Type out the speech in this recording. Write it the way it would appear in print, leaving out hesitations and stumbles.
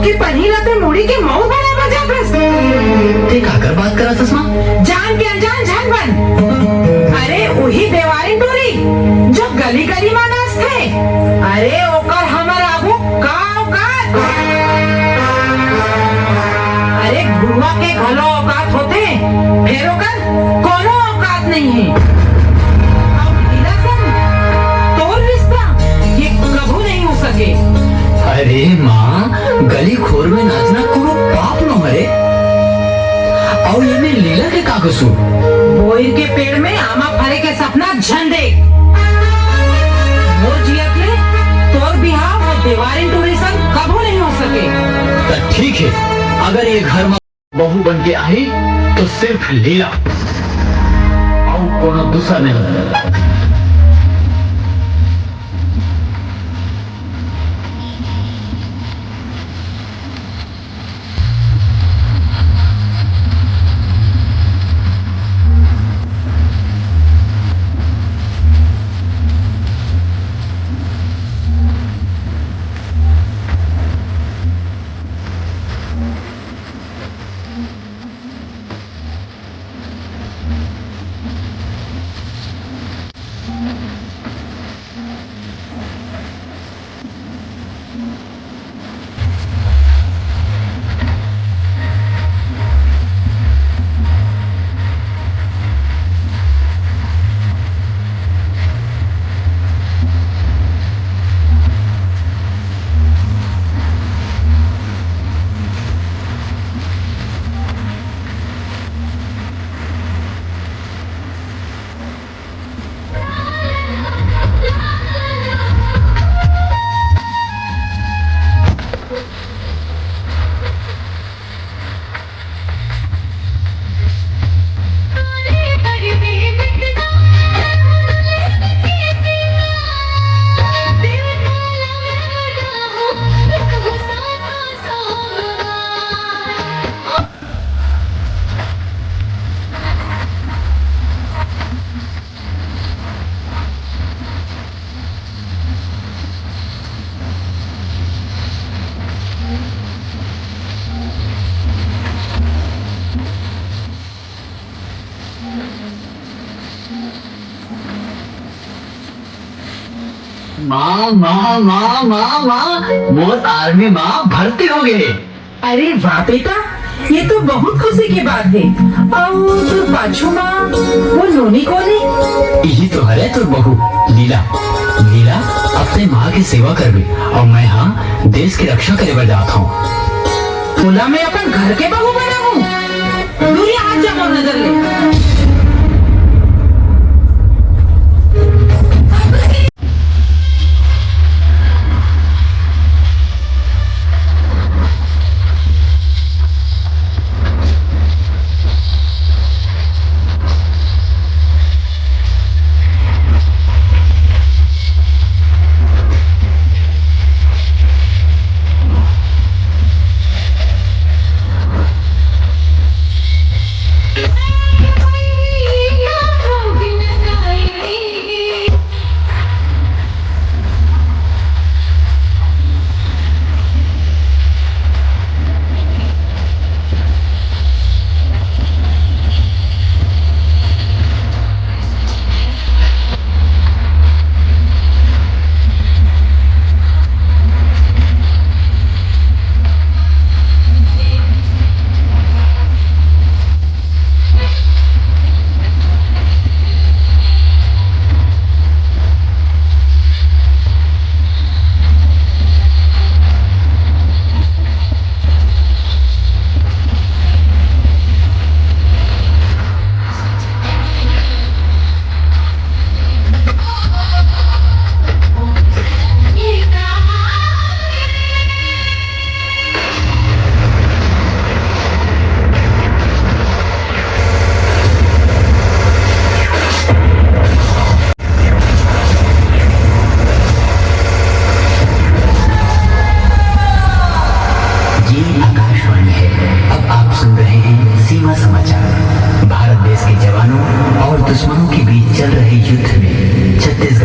की पनीला पे मुड़ी के मऊ बड़ा बजा बस। ते काकर बात करा ससमा? जान के अनजान जान बन। अरे वही देवारी टोरी जो गली गली में नाच थे। अरे ओकर हमर आगू का औकात। अरे गुरुआ के घलो औकात होते फेर ओकर कोनो औकात नहीं है। अब लीला सन तोर रिश्ता ये कभू नहीं हो सके। अरे माँ, गली खोर में नाचना कोनो पाप न हरे। और ये में लीला के का कसूर? बोइर के पेड़ में आमा फरे के सपना झंडे। वो जियत ले तोर बिहाव और दीवारी टूरिज्म कबू नहीं हो सके। तो ठीक है, अगर ये घर में बहू बन के आई तो सिर्फ लीला और कोनो दूसरा नहीं। माँ माँ माँ माँ माँ, मोर आर्मी माँ भर्ती हो गए। अरे वाह बेटा, ये तो बहुत खुशी की बात है। और पाछू माँ वो नोनी कोनी? यही तो है तुर बहू लीला। लीला अपने माँ की सेवा कर भी और मैं हाँ देश की रक्षा करे बर जाता हूँ। बोला मैं अपन घर के बहू बना हूँ। दूरी हाथ जमा नजर ले। दुश्मनों के बीच चल रहे युद्ध में छत्तीसगढ़